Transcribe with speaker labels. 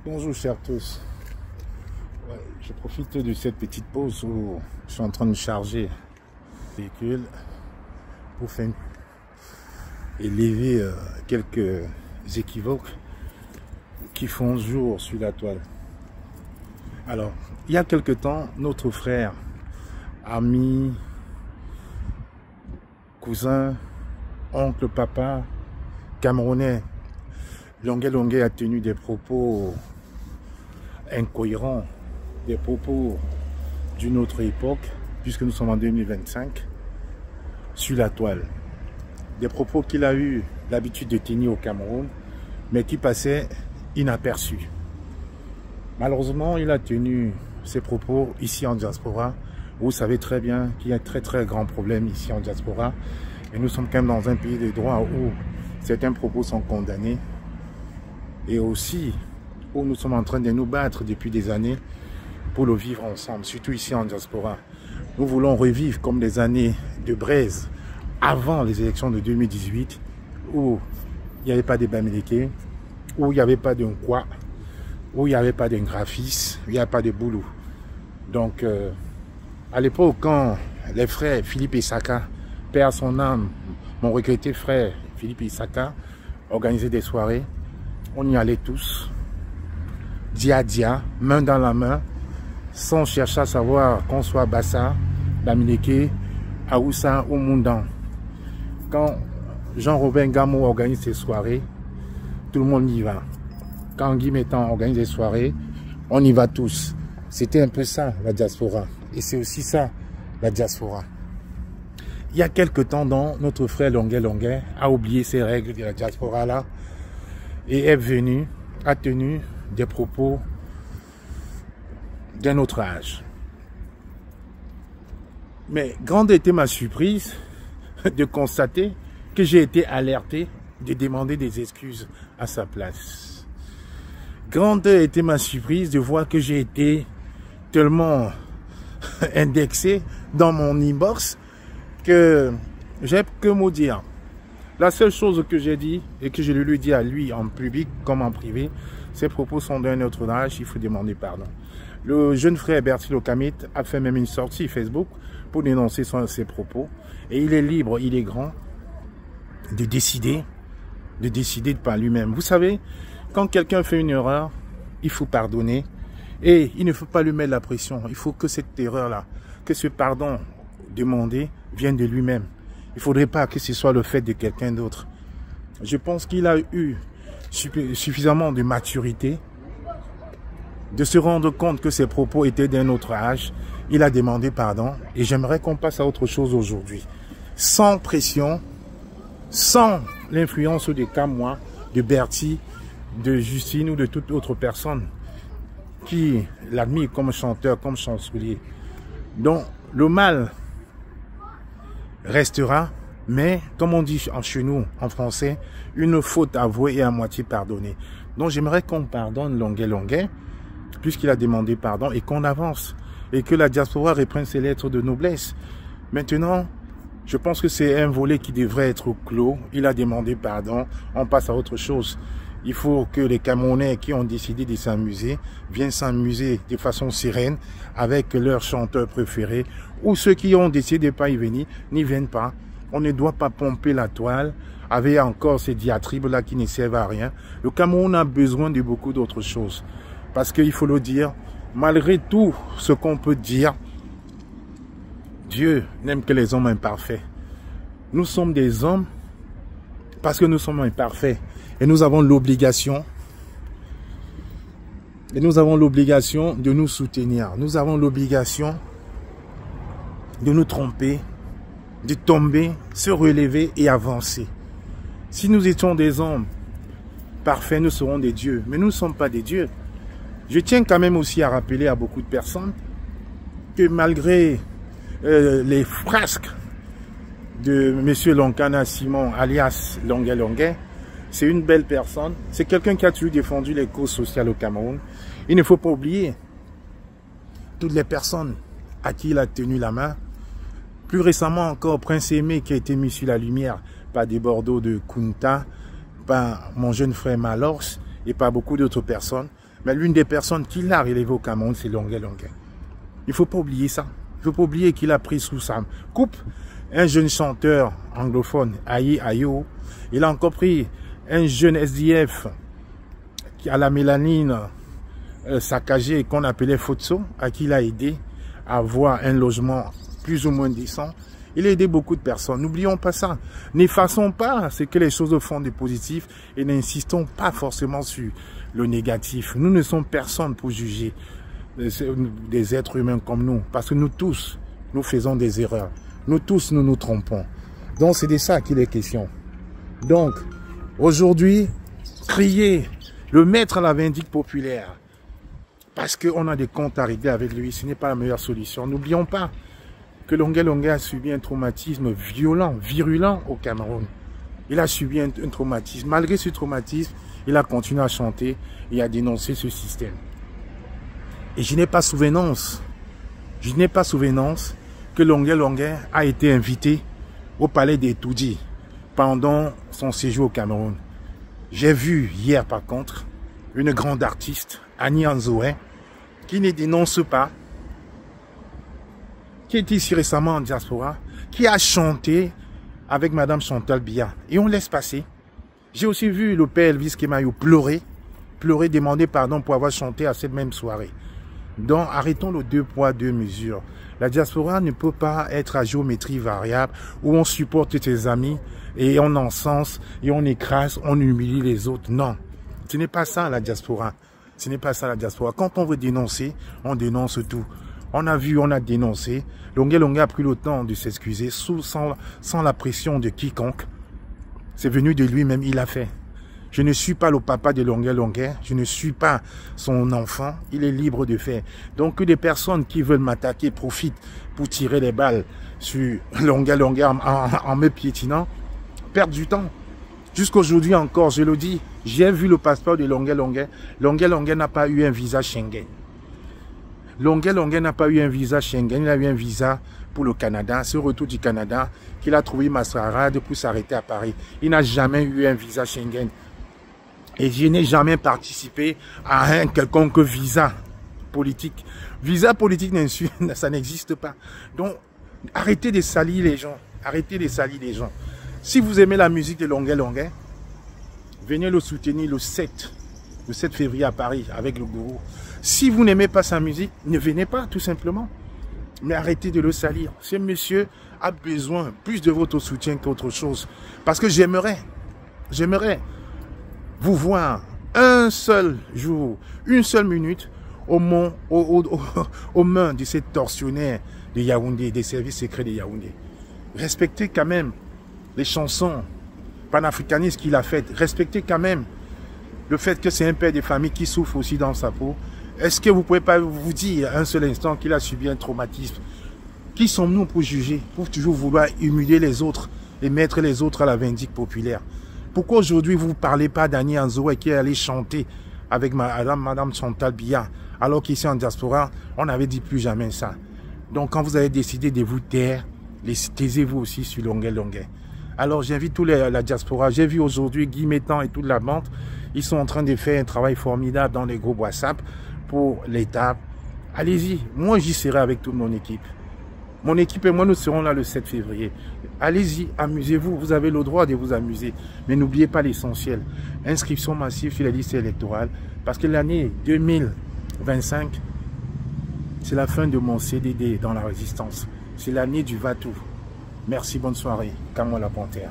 Speaker 1: Bonjour chers tous. Ouais, je profite de cette petite pause où je suis en train de charger le véhicule pour faire élever quelques équivoques qui font jour sur la toile. Alors, il y a quelque temps, notre frère, ami, cousin, oncle, papa, camerounais, Longuet a tenu des propos incohérents, des propos d'une autre époque, puisque nous sommes en 2025, sur la toile. Des propos qu'il a eu l'habitude de tenir au Cameroun, mais qui passaient inaperçus. Malheureusement, il a tenu ses propos ici en diaspora. Vous savez très bien qu'il y a un très grand problème ici en diaspora. Et nous sommes quand même dans un pays de droit où certains propos sont condamnés. Et aussi où nous sommes en train de nous battre depuis des années pour le vivre ensemble, surtout ici en diaspora. Nous voulons revivre comme les années de braise avant les élections de 2018 où il n'y avait pas de Bamileke, où il n'y avait pas d'un quoi, où il n'y avait pas d'un graphiste, où il n'y avait pas de boulot. Donc, à l'époque, quand les frères Philippe Isaka, père son âme, mon regretté frère Philippe Isaka, organisaient des soirées, on y allait tous, dia dia, main dans la main, sans chercher à savoir qu'on soit Bassa, Bamileke, Aoussa ou Moundan. Quand Jean-Robin Gamo organise ses soirées, tout le monde y va. Quand Guy Métan organise des soirées, on y va tous. C'était un peu ça, la diaspora. Et c'est aussi ça, la diaspora. Il y a quelque temps, notre frère Longuet a oublié ces règles de la diaspora là et est venu, a tenu des propos d'un autre âge. Mais grande était ma surprise de constater que j'ai été alerté de demander des excuses à sa place. Grande était ma surprise de voir que j'ai été tellement indexé dans mon inbox que j'ai que mot dire. La seule chose que j'ai dit et que je lui ai dit à lui en public comme en privé, ses propos sont d'un autre âge, il faut demander pardon. Le jeune frère Bertil Okamit a fait même une sortie Facebook pour dénoncer ses propos. Et il est libre, il est grand de décider de par lui-même. Vous savez, quand quelqu'un fait une erreur, il faut pardonner. Et il ne faut pas lui mettre la pression. Il faut que cette erreur-là, que ce pardon demandé vienne de lui-même. Il ne faudrait pas que ce soit le fait de quelqu'un d'autre. Je pense qu'il a eu suffisamment de maturité de se rendre compte que ses propos étaient d'un autre âge. Il a demandé pardon et j'aimerais qu'on passe à autre chose aujourd'hui. Sans pression, sans l'influence de Kamois, de Bertie, de Justine ou de toute autre personne qui l'admire comme chanteur, comme chancelier. Donc le mal restera, mais comme on dit chez nous en français, une faute avouée et à moitié pardonnée. Donc j'aimerais qu'on pardonne Longuet, puisqu'il a demandé pardon, et qu'on avance, et que la diaspora reprenne ses lettres de noblesse. Maintenant, je pense que c'est un volet qui devrait être clos. Il a demandé pardon, on passe à autre chose. Il faut que les Camerounais qui ont décidé de s'amuser viennent s'amuser de façon sereine avec leurs chanteurs préférés, ou ceux qui ont décidé de ne pas y venir, n'y viennent pas. On ne doit pas pomper la toile avec encore ces diatribes-là qui ne servent à rien. Le Cameroun a besoin de beaucoup d'autres choses. Parce qu'il faut le dire, malgré tout ce qu'on peut dire, Dieu n'aime que les hommes imparfaits. Nous sommes des hommes parce que nous sommes imparfaits. Et nous avons l'obligation de nous soutenir. Nous avons l'obligation de nous tromper, de tomber, se relever et avancer. Si nous étions des hommes parfaits, nous serons des dieux. Mais nous ne sommes pas des dieux. Je tiens quand même aussi à rappeler à beaucoup de personnes que malgré les frasques de M. Lonkana Simon, alias Longuet, c'est une belle personne. C'est quelqu'un qui a toujours défendu les causes sociales au Cameroun. Il ne faut pas oublier toutes les personnes à qui il a tenu la main. Plus récemment encore, Prince Aimé qui a été mis sur la lumière par des Bordeaux de Kunta, par mon jeune frère Malors et par beaucoup d'autres personnes. Mais l'une des personnes qui l'a relevé au Cameroun, c'est Longuet Longuet. Il ne faut pas oublier ça. Il ne faut pas oublier qu'il a pris sous sa coupe un jeune chanteur anglophone, Ayi Ayo. Il a encore pris un jeune SDF qui a la mélanine saccagée qu'on appelait Fotso, à qui il a aidé à avoir un logement plus ou moins décent. Il a aidé beaucoup de personnes. N'oublions pas ça. N'effaçons pas ce que les choses font de positif et n'insistons pas forcément sur le négatif. Nous ne sommes personne pour juger des êtres humains comme nous. Parce que nous tous, nous faisons des erreurs. Nous tous, nous nous trompons. Donc, c'est de ça qu'il est question. Donc, aujourd'hui, crier, le mettre à la vindicte populaire, parce qu'on a des comptes à régler avec lui, ce n'est pas la meilleure solution. N'oublions pas que Longuet Longuet a subi un traumatisme violent, virulent au Cameroun. Il a subi un traumatisme. Malgré ce traumatisme, il a continué à chanter et à dénoncer ce système. Et je n'ai pas souvenance que Longuet Longuet a été invité au palais des Toudis pendant son séjour au Cameroun. J'ai vu hier par contre une grande artiste, Annie Anzoé, qui ne dénonce pas, qui est ici récemment en diaspora, qui a chanté avec Madame Chantal Biya. Et on laisse passer. J'ai aussi vu le père Elvis Kemayo pleurer, demander pardon pour avoir chanté à cette même soirée. Donc arrêtons le 2 poids 2 mesures. La diaspora ne peut pas être à géométrie variable où on supporte ses amis et on encense et on écrase, on humilie les autres. Non, ce n'est pas ça la diaspora. Ce n'est pas ça la diaspora. Quand on veut dénoncer, on dénonce tout. On a vu, on a dénoncé. Longuet Longuet a pris le temps de s'excuser sans la pression de quiconque. C'est venu de lui-même, il a fait. Je ne suis pas le papa de Longuet Longuet, je ne suis pas son enfant, il est libre de faire. Donc que des personnes qui veulent m'attaquer profitent pour tirer les balles sur Longuet Longuet en me piétinant, perdent du temps. Jusqu'aujourd'hui encore, je le dis, j'ai vu le passeport de Longuet Longuet. Longuet Longuet n'a pas eu un visa Schengen. Longuet Longuet n'a pas eu un visa Schengen, il a eu un visa pour le Canada. C'est au retour du Canada qu'il a trouvé mascarade pour s'arrêter à Paris. Il n'a jamais eu un visa Schengen. Et je n'ai jamais participé à un quelconque visa politique. Visa politique, ça n'existe pas. Donc, arrêtez de salir les gens. Arrêtez de salir les gens. Si vous aimez la musique de Longuet Longuet, venez le soutenir le 7 février à Paris avec le gourou. Si vous n'aimez pas sa musique, ne venez pas tout simplement. Mais arrêtez de le salir. Ce monsieur a besoin plus de votre soutien qu'autre chose. Parce que j'aimerais vous voir un seul jour, une seule minute aux mains de ces tortionnaires de Yaoundé, des services secrets de Yaoundé. Respectez quand même les chansons panafricanistes qu'il a faites. Respectez quand même le fait que c'est un père de famille qui souffre aussi dans sa peau. Est-ce que vous ne pouvez pas vous dire un seul instant qu'il a subi un traumatisme? Qui sommes-nous pour juger, pour toujours vouloir humilier les autres et mettre les autres à la vindicte populaire? Pourquoi aujourd'hui vous ne parlez pas d'Annie Anzoé qui est allée chanter avec Madame Chantal Biya, alors qu'ici en diaspora, on n'avait dit plus jamais ça? Donc quand vous avez décidé de vous taire, taisez-vous aussi sur Longuet Longuet. Alors j'invite tous la diaspora. J'ai vu aujourd'hui Guy Métan et toute la bande. Ils sont en train de faire un travail formidable dans les groupes WhatsApp pour l'État. Allez-y, moi j'y serai avec toute mon équipe. Mon équipe et moi, nous serons là le 7 février. Allez-y, amusez-vous, vous avez le droit de vous amuser. Mais n'oubliez pas l'essentiel. Inscription massive sur les listes électorales. Parce que l'année 2025, c'est la fin de mon CDD dans la résistance. C'est l'année du va-tout. Merci, bonne soirée. Camon la Panthère.